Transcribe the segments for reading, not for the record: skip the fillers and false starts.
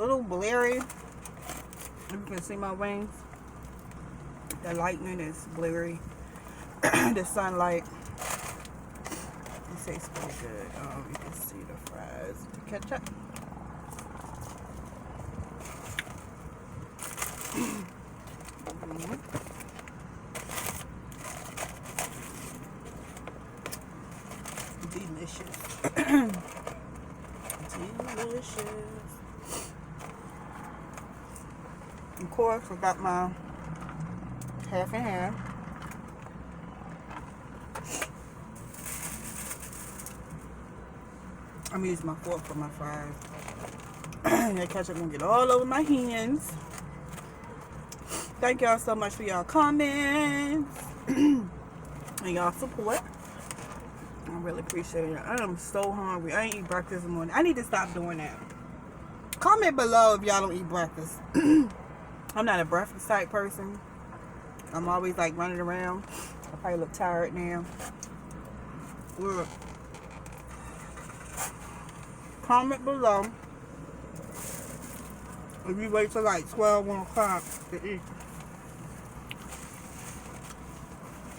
little blurry. You can see my wings. The lightning is blurry. The sunlight. It tastes pretty good. You can see the fries, the ketchup. Delicious. Delicious. Of course, I got my half and half. I'm gonna use my fork for my fries. That ketchup gonna get all over my hands. Thank y'all so much for y'all comments and y'all support. I really appreciate it. I am so hungry. I ain't eat breakfast this morning. I need to stop doing that. Comment below if y'all don't eat breakfast. I'm not a breakfast type person. I'm always like running around. I probably look tired now. Ugh. Comment below if you wait till like 12, 1 o'clock to eat.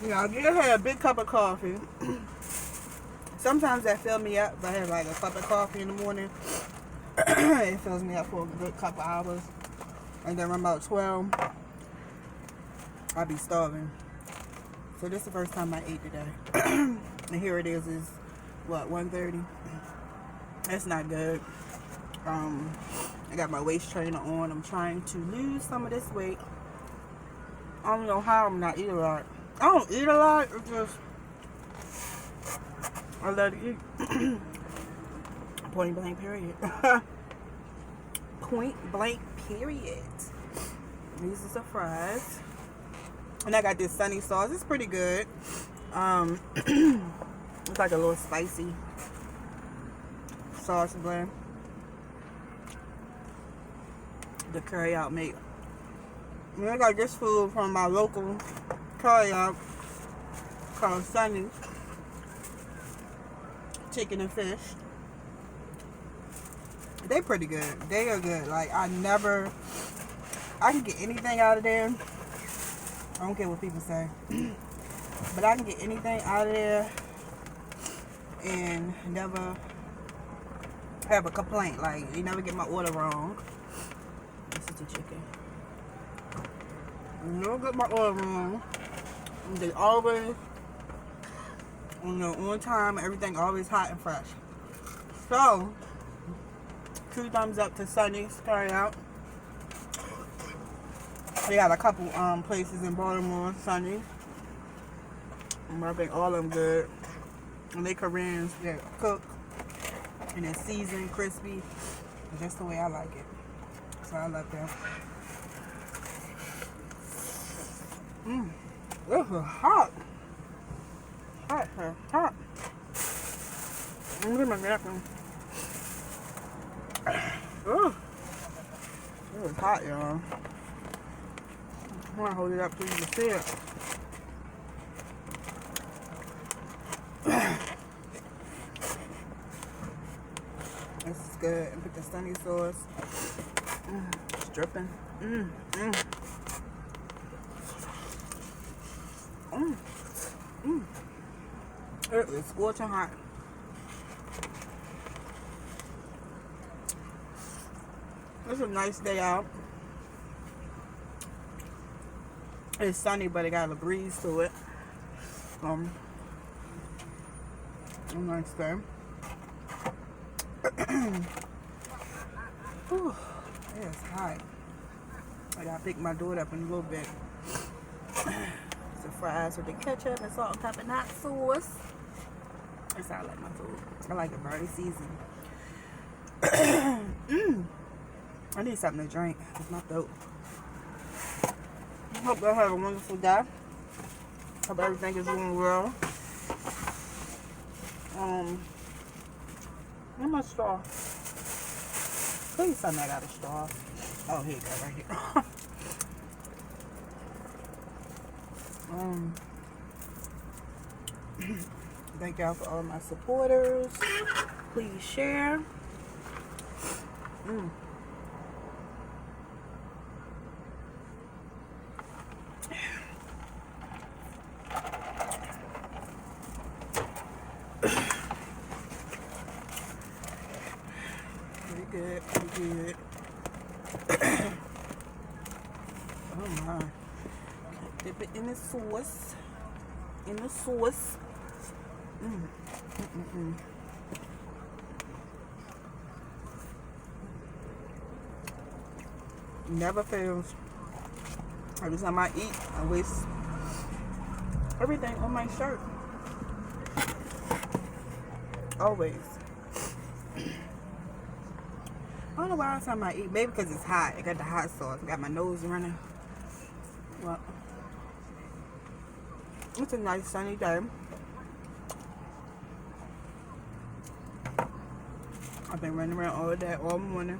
Yeah, I did have a big cup of coffee. Sometimes that fills me up. If I have like a cup of coffee in the morning, it fills me up for a good couple hours. And then around about 12, I'll be starving. So this is the first time I ate today. And here it is what, 1:30? That's not good. I got my waist trainer on. I'm trying to lose some of this weight. I don't know how I'm not eating a lot. I don't eat a lot. It's just I love to eat. Point blank period. Point blank period. These are the fries. And I got this sunny sauce. It's pretty good. It's like a little spicy sauce blend. The curry out mate. And I got this food from my local curry out called Sunny's. Chicken and fish. They pretty good. They are good. Like I can get anything out of there. I don't care what people say. But I can get anything out of there and never have a complaint. Like you never get my order wrong. This is the chicken. You never get my order wrong. They always on time. Everything always hot and fresh. So 2 thumbs up to Sunny's carry out. They got a couple places in Baltimore, Sunny's. And I think all of them good. And they Koreans, they cook and they're seasoned, crispy. Just the way I like it. So I love them. This is hot. Hot. Let me get my napkin. Ooh. It was hot, y'all. I'm gonna hold it up so you can see it. This is good. And put the sunny sauce. It's dripping. It is scorching hot. It's a nice day out. It's sunny, but it got a breeze to it. A nice day. Whew, it is hot. I gotta pick my daughter up in a little bit. Some fries with the ketchup and salt and pepper, not sauce. That's how I like my food. I like it very seasoned. I need something to drink. It's my throat. Hope y'all have a wonderful day. Hope everything is going well. Where's my straw? Please tell me I got a straw. Oh, here you go, right here. Thank y'all for all my supporters. Please share. good. Oh my. Dip it in the sauce. In the sauce. Never fails. Every time I eat, I waste everything on my shirt. Always. I don't know why every time I eat. Maybe because it's hot. I got the hot sauce. I got my nose running. Well, it's a nice sunny day. I've been running around all day, all morning.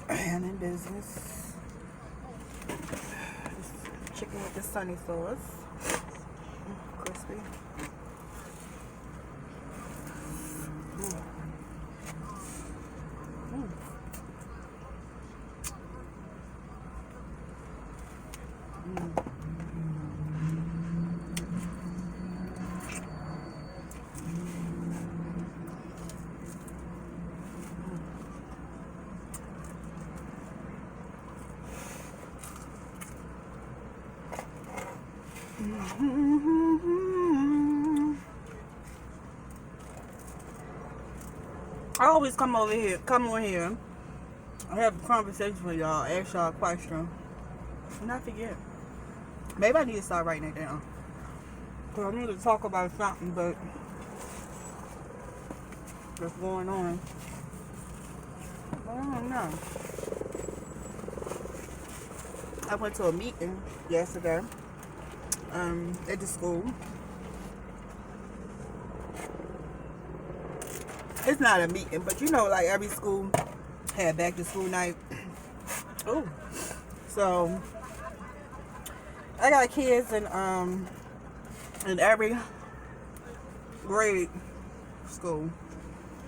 And in business. Chicken with the sunny sauce. Crispy. I always come on here. I have a conversation with y'all, ask y'all a question, and I forget. Maybe I need to start writing it down. Because I need to talk about something, but what's going on? I don't know. I went to a meeting yesterday at the school. It's not a meeting, but you know, like every school had back to school night. Oh, so I got kids in every grade school.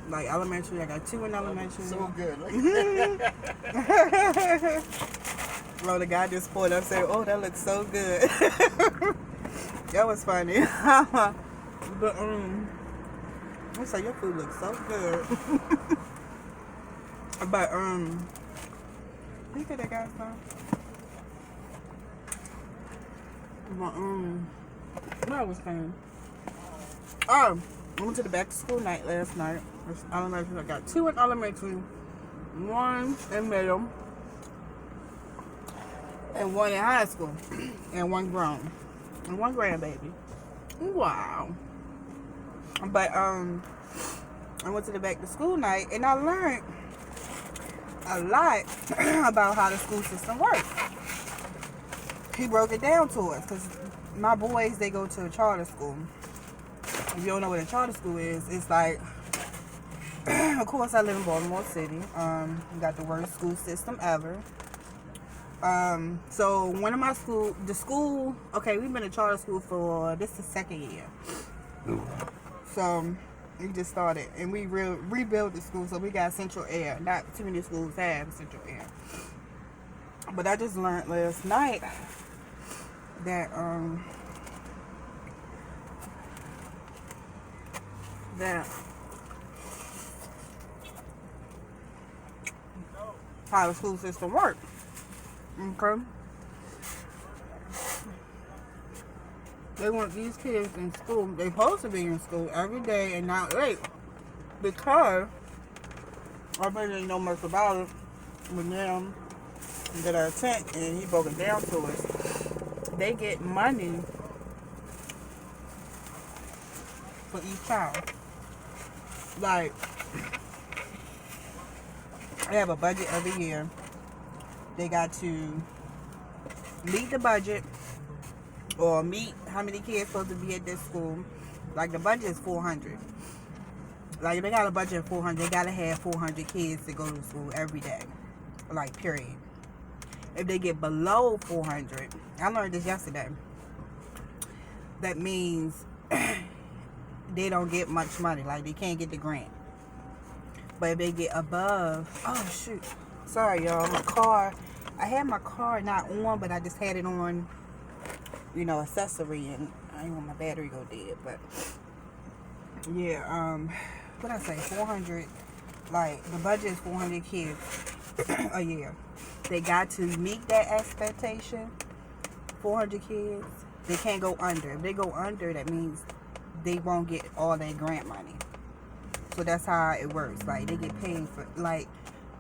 Like elementary, I got 2 in elementary. So good. Well, the guy just pulled up and said, "Oh, that looks so good." That was funny. But I say your food looks so good. But look at that guy from. But what I was saying. I went to the back to school night last night. Elementary. I got 2 in elementary, 1 in middle, and 1 in high school, and 1 grown, and 1 grandbaby. Wow. But I went to the back to school night, and I learned a lot about how the school system works. He broke it down to us, because my boys, they go to a charter school. If you don't know what a charter school is, it's like, of course I live in Baltimore City. We got the worst school system ever. So one of my okay, we've been in charter school for, this is the 2nd year. So we just started, and we rebuilt the school, so we got central air. Not too many schools have central air. But I just learned last night that how the school system works. Okay. They want these kids in school. They're supposed to be in school every day and not late. Because I really didn't know much about it with them that I attend, and he broke it down to us. They get money for each child. Like, they have a budget every year. They got to meet the budget, or meet how many kids supposed to be at this school. Like, the budget is 400. Like, if they got a budget of 400, they gotta have 400 kids to go to school every day. Like, period. If they get below 400, I learned this yesterday, that means they don't get much money. Like, they can't get the grant. But if they get above, oh shoot, sorry y'all, my car, I had my car not on, but I just had it on, you know, accessory, and I didn't want my battery go dead. But yeah, what I say, 400 Like, the budget is 400 kids a year. They got to meet that expectation. 400 kids. They can't go under. If they go under, that means they won't get all their grant money. So that's how it works. Like, they get paid for, like,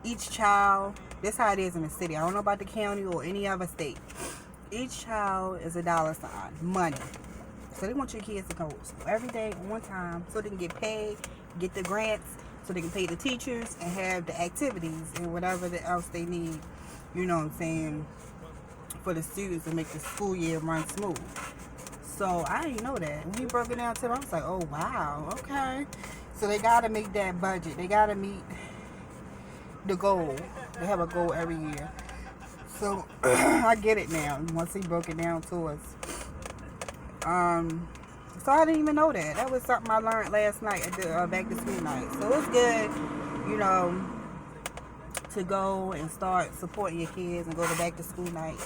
each child. That's how it is in the city. I don't know about the county or any other state. Each child is $1 money. So they want your kids to go to school every day, on time, so they can get paid, get the grants, so they can pay the teachers and have the activities and whatever else they need, you know what I'm saying, for the students to make the school year run smooth. So I didn't know that. When he broke it down to me, I was like, oh, wow, okay. So they got to make that budget. They got to meet the goal. They have a goal every year. So I get it now once he broke it down to us. So I didn't even know that. That was something I learned last night at the back to school night. So it's good, you know, to go and start supporting your kids and go to back to school night.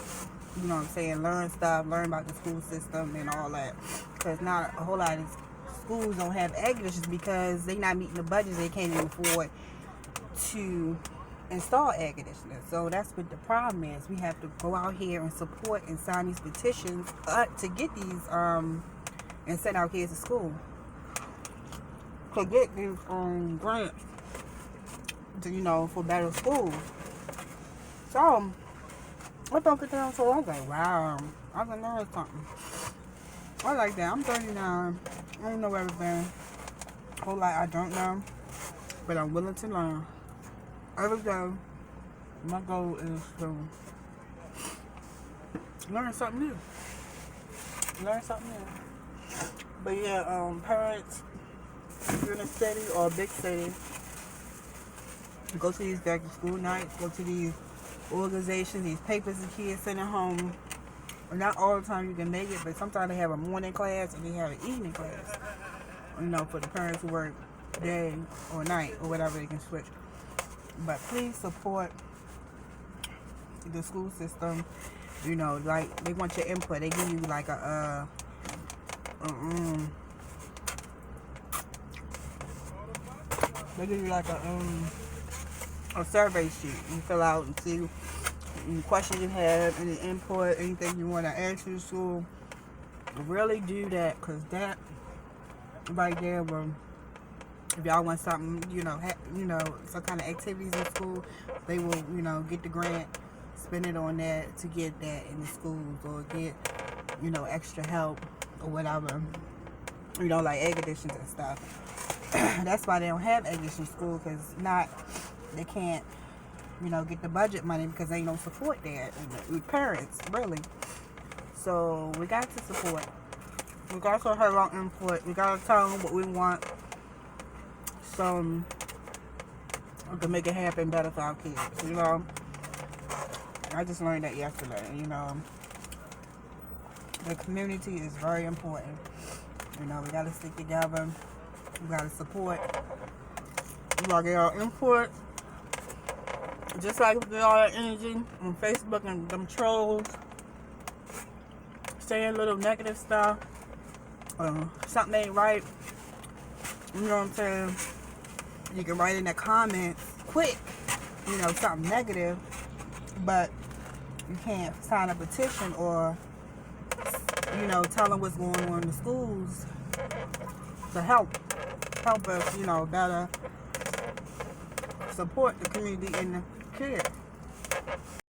You know what I'm saying? Learn stuff, learn about the school system and all that. Because not a whole lot of schools don't have air conditioners because they not meeting the budgets. They can't even afford to install air conditioners. So that's what the problem is. We have to go out here and support and sign these petitions to get these and send our kids to school to get these grants to, you know, for better schools. So I broke it down, so I was like, wow, I can learn something. I like that. I'm 39. I don't know everything. A whole lot I don't know, but I'm willing to learn. Every day, my goal is to learn something new. Learn something new. But yeah, parents, if you're in a city or a big city, go to these back to school nights, go to these organizations, these papers the kids send at home. Not all the time you can make it, but sometimes they have a morning class and they have an evening class. You know, for the parents who work day or night or whatever, they can switch. But please support the school system. You know, like, they want your input. They give you like a survey sheet you fill out and see any questions you have, any input, anything you want to ask the school. Really do that, because that right there will, if y'all want something, you know, some kind of activities in school, they will, you know, get the grant, spend it on that to get that in the schools, or get, you know, extra help or whatever, you know, like air conditioners and stuff. That's why they don't have air conditioning in school, because they can't, you know, get the budget money because they don't support that with parents, really. So we got to support. We got to have our input. We got to tell them what we want, so we can make it happen better for our kids. You know, I just learned that yesterday. You know, the community is very important. You know, we got to stick together. We got to support. We got to get our input. Just like we get all that energy on Facebook and them trolls saying little negative stuff, something ain't right, you know what I'm saying, you can write in the comments quick, you know, something negative, but you can't sign a petition or, you know, tell them what's going on in the schools to help us, you know, better support the community and the kids.